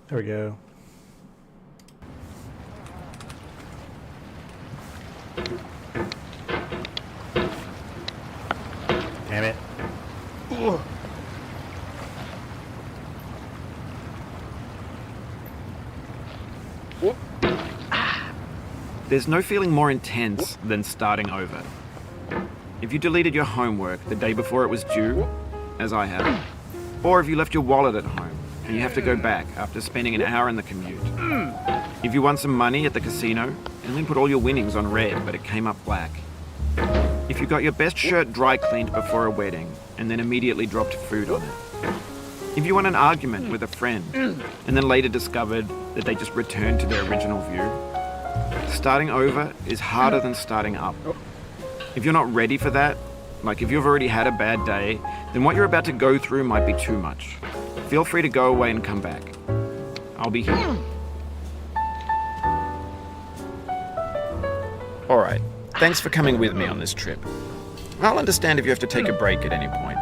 There we go. Damn it. There's no feeling more intense than starting over. If you deleted your homework the day before it was due, as I have, or if you left your wallet at home and you have to go back after spending an hour in the commute. If you won some money at the casino and then put all your winnings on red but it came up black. If you got your best shirt dry cleaned before a wedding and then immediately dropped food on it. If you won an argument with a friend and then later discovered that they just returned to their original view. Starting over is harder than starting up. If you're not ready for that, like if you've already had a bad day, then what you're about to go through might be too much. Feel free to go away and come back. I'll be here. Alright, thanks for coming with me on this trip. I'll understand if you have to take a break at any point.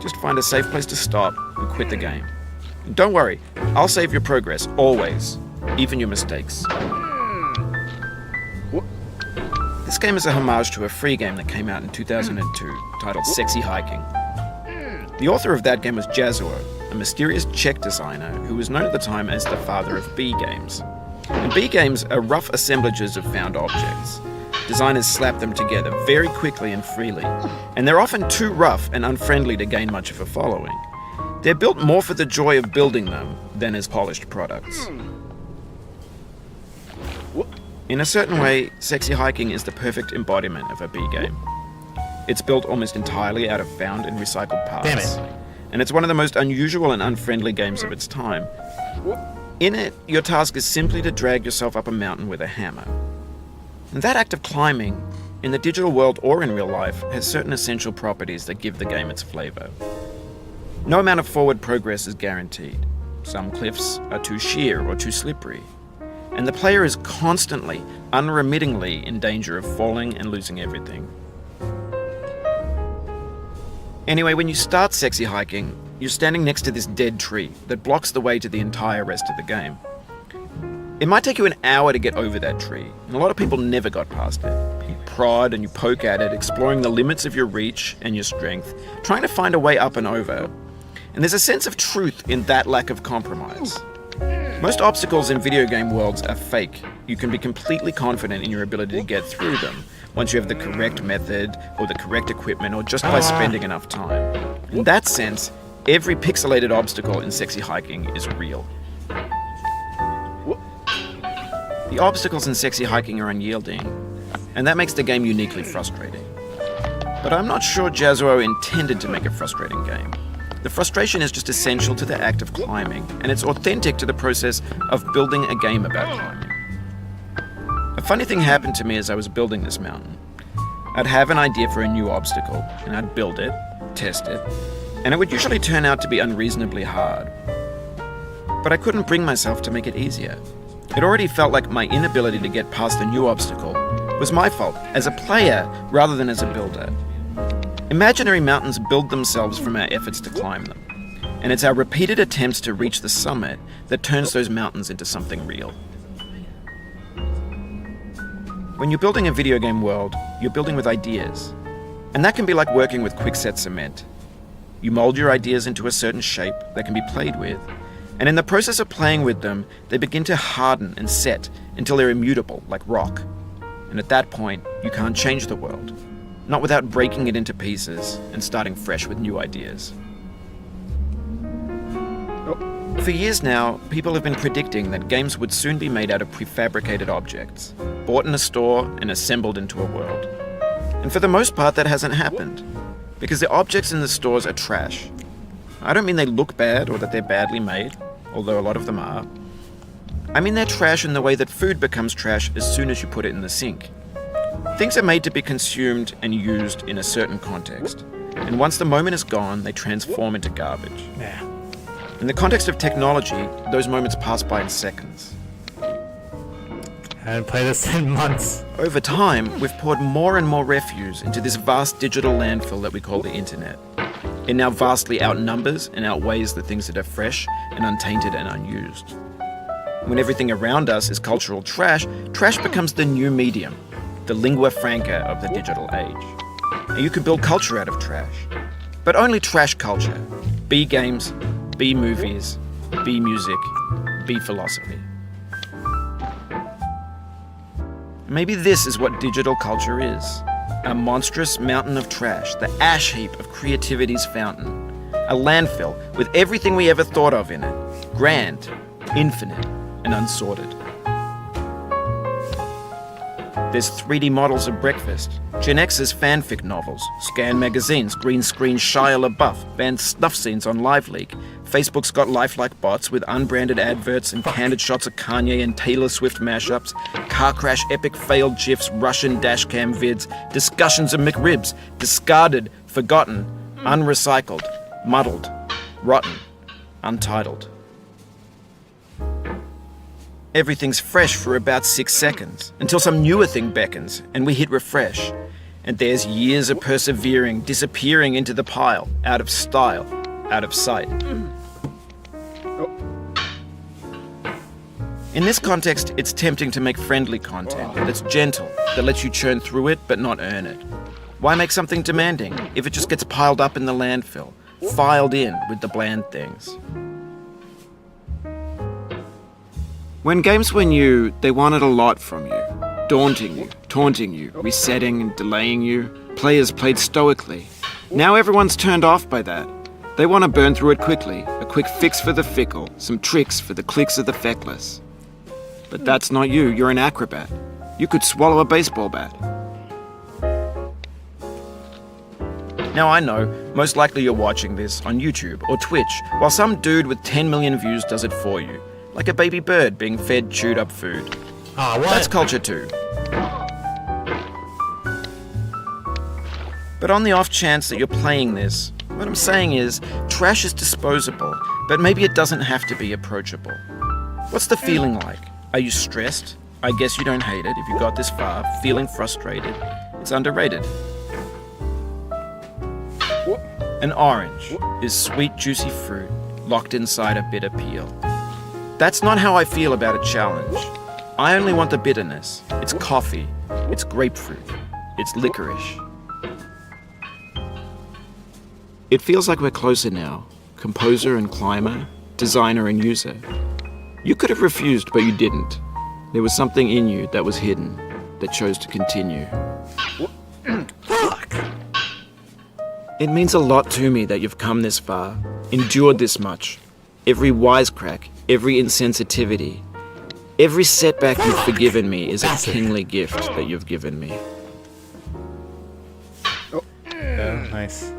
Just find a safe place to stop and quit the game. And don't worry, I'll save your progress, always, even your mistakes. This game is a homage to a free game that came out in 2002 titled Sexy Hiking. The author of that game was Jazzuo, a mysterious Czech designer who was known at the time as the father of B games. And B games are rough assemblages of found objects. Designers slap them together very quickly and freely, and they're often too rough and unfriendly to gain much of a following. They're built more for the joy of building them than as polished products. In a certain way, Sexy Hiking is the perfect embodiment of a B game. It's built almost entirely out of found and recycled parts. Damn it. And it's one of the most unusual and unfriendly games of its time. In it, your task is simply to drag yourself up a mountain with a hammer. And that act of climbing, in the digital world or in real life, has certain essential properties that give the game its flavor. No amount of forward progress is guaranteed. Some cliffs are too sheer or too slippery. And the player is constantly, unremittingly in danger of falling and losing everything. Anyway, when you start Sexy Hiking, you're standing next to this dead tree that blocks the way to the entire rest of the game. It might take you an hour to get over that tree, and a lot of people never got past it. You prod and you poke at it, exploring the limits of your reach and your strength, trying to find a way up and over. And there's a sense of truth in that lack of compromise. Most obstacles in video game worlds are fake. You can be completely confident in your ability to get through them once you have the correct method or the correct equipment or just by spending enough time. In that sense, every pixelated obstacle in Sexy Hiking is real. The obstacles in Sexy Hiking are unyielding, and that makes the game uniquely frustrating. But I'm not sure Jazzuo intended to make a frustrating game. The frustration is just essential to the act of climbing, and it's authentic to the process of building a game about climbing. A funny thing happened to me as I was building this mountain. I'd have an idea for a new obstacle, and I'd build it, test it, and it would usually turn out to be unreasonably hard. But I couldn't bring myself to make it easier. It already felt like my inability to get past a new obstacle was my fault as a player rather than as a builder. Imaginary mountains build themselves from our efforts to climb them, and it's our repeated attempts to reach the summit that turns those mountains into something real. When you're building a video game world, you're building with ideas, and that can be like working with quickset cement. You mold your ideas into a certain shape that can be played with, and in the process of playing with them, they begin to harden and set until they're immutable, like rock. And at that point, you can't change the world. Not without breaking it into pieces and starting fresh with new ideas. For years now, people have been predicting that games would soon be made out of prefabricated objects, bought in a store and assembled into a world. And for the most part, that hasn't happened, because the objects in the stores are trash. I don't mean they look bad or that they're badly made, although a lot of them are. I mean they're trash in the way that food becomes trash as soon as you put it in the sink. Things are made to be consumed and used in a certain context, and once the moment is gone, they transform into garbage. Yeah. In the context of technology, those moments pass by in seconds. I haven't played this in months. Over time, we've poured more and more refuse into this vast digital landfill that we call the internet. It now vastly outnumbers and outweighs the things that are fresh and untainted and unused. When everything around us is cultural trash, trash becomes the new medium, the lingua franca of the digital age. And you can build culture out of trash. But only trash culture. Be games, be movies, be music, be philosophy. Maybe this is what digital culture is. A monstrous mountain of trash, the ash heap of creativity's fountain. A landfill with everything we ever thought of in it. Grand, infinite, and unsorted. There's 3D models of breakfast, Gen X's fanfic novels, scan magazines, green screen Shia LaBeouf, banned snuff scenes on LiveLeak. Facebook's got lifelike bots with unbranded adverts and candid shots of Kanye and Taylor Swift mashups, car crash epic failed GIFs, Russian dashcam vids, discussions of McRibs, discarded, forgotten, unrecycled, muddled, rotten, untitled. Everything's fresh for about 6 seconds, until some newer thing beckons, and we hit refresh. And there's years of persevering, disappearing into the pile, out of style, out of sight. In this context, it's tempting to make friendly content that's gentle, that lets you churn through it but not earn it. Why make something demanding if it just gets piled up in the landfill, filed in with the bland things? When games were new, they wanted a lot from you. Daunting you, taunting you, resetting and delaying you. Players played stoically. Now everyone's turned off by that. They want to burn through it quickly, a quick fix for the fickle, some tricks for the clicks of the feckless. But that's not you, you're an acrobat. You could swallow a baseball bat. Now I know, most likely you're watching this on YouTube or Twitch, while some dude with 10 million views does it for you. Like a baby bird being fed chewed up food. Ah, what? That's culture too. But on the off chance that you're playing this, what I'm saying is, trash is disposable, but maybe it doesn't have to be approachable. What's the feeling like? Are you stressed? I guess you don't hate it if you got this far, feeling frustrated. It's underrated. An orange is sweet, juicy fruit locked inside a bitter peel. That's not how I feel about a challenge. I only want the bitterness. It's coffee. It's grapefruit. It's licorice. It feels like we're closer now. Composer and climber, designer and user. You could have refused, but you didn't. There was something in you that was hidden, that chose to continue. Fuck! It means a lot to me that you've come this far, endured this much. Every wisecrack, every insensitivity, every setback you've forgiven me is a kingly gift that you've given me. Yeah, nice.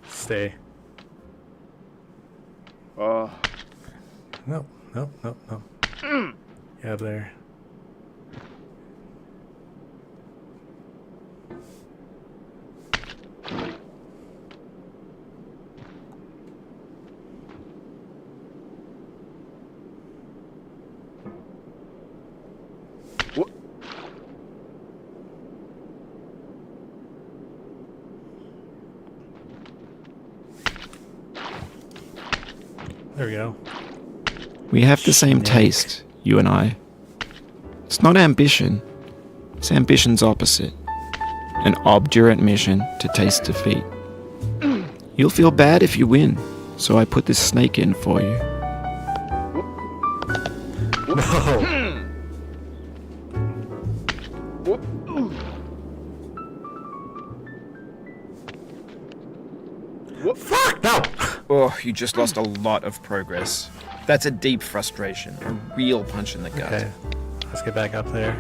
Stay. No, no, no, no. Get up there. There we go. We have the same taste, you and I. It's not ambition. It's ambition's opposite. An obdurate mission to taste defeat. You'll feel bad if you win, so I put this snake in for you. No! Fuck! No! Oh, you just lost a lot of progress. That's a deep frustration, a real punch in the gut. Okay, let's get back up there.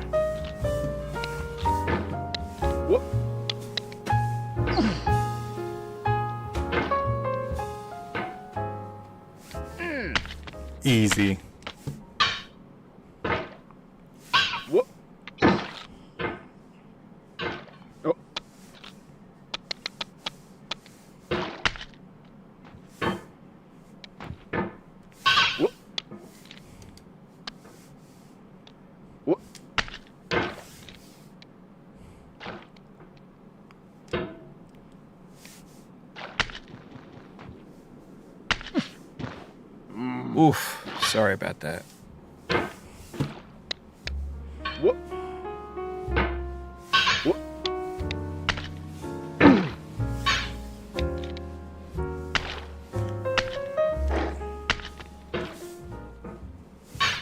Easy. Oof, sorry about that. What? What?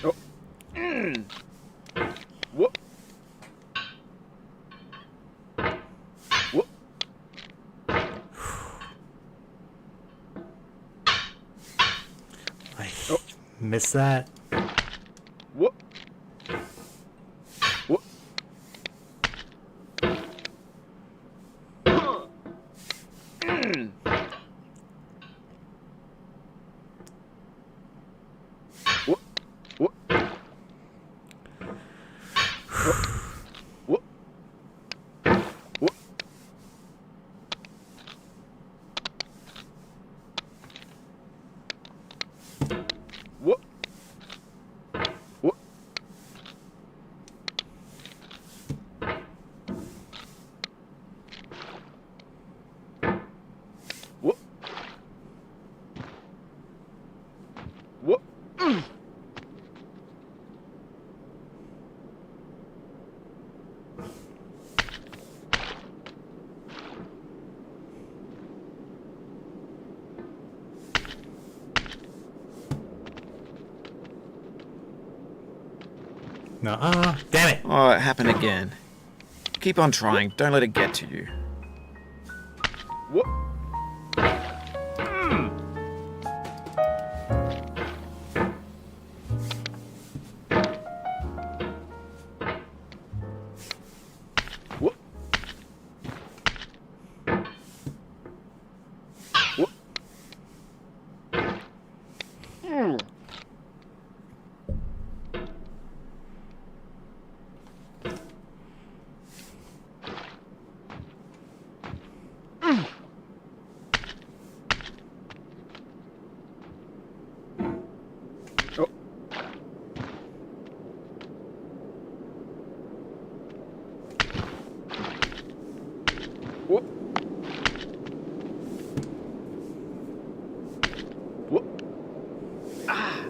Oh. What? What? I missed that. What? What? What? What? What? What? What? What? What? What? No, damn it. Oh, it happened again. Keep on trying. Don't let it get to you. What? What? What? Oh. What? What? Ah.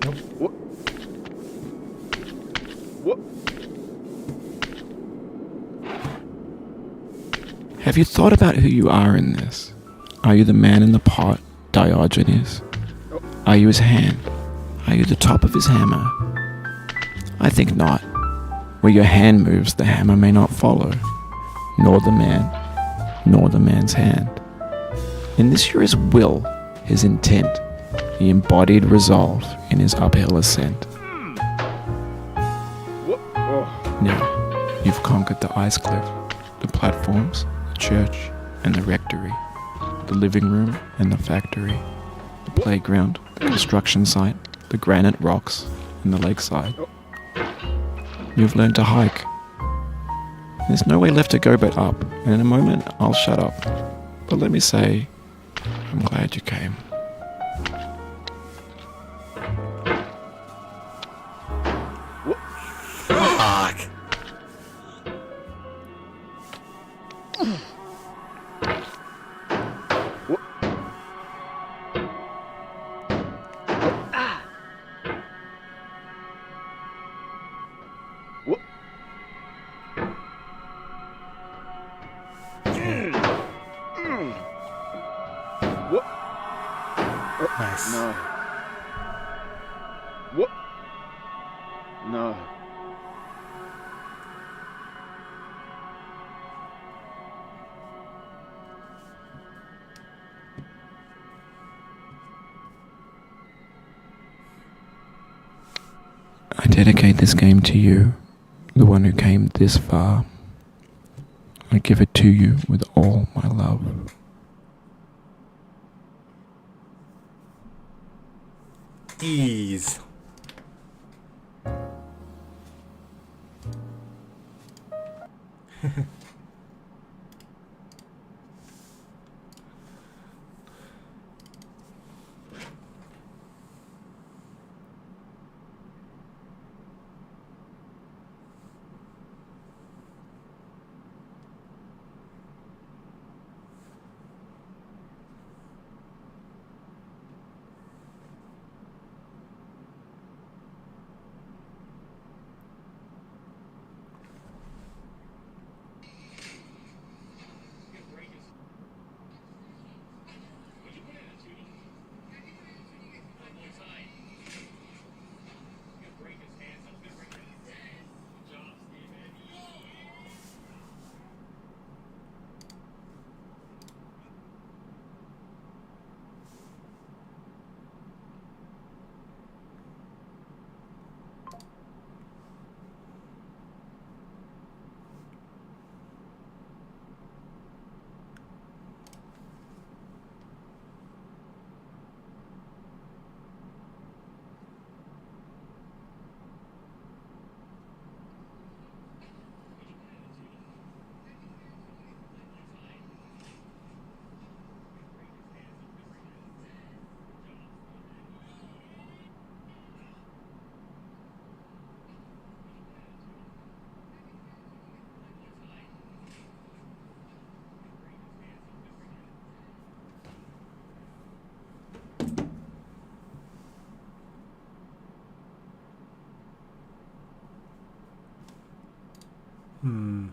Nope. What? What? Have you thought about who you are in this? Are you the man in the pot, Diogenes? Are you his hand? Are you the top of his hammer? I think not. Where your hand moves, the hammer may not follow, nor the man, nor the man's hand. In this you're his will, his intent, the embodied resolve in his uphill ascent. Now, you've conquered the ice cliff, the platforms, the church, and the rectory, the living room and the factory, the playground, the construction site, the granite rocks, and the lakeside. You've learned to hike. There's no way left to go but up, and in a moment I'll shut up. But let me say, I'm glad you came. Fuck. Nice. No. What? No. I dedicate this game to you, the one who came this far. I give it to you with all my love. Ease. Hmm.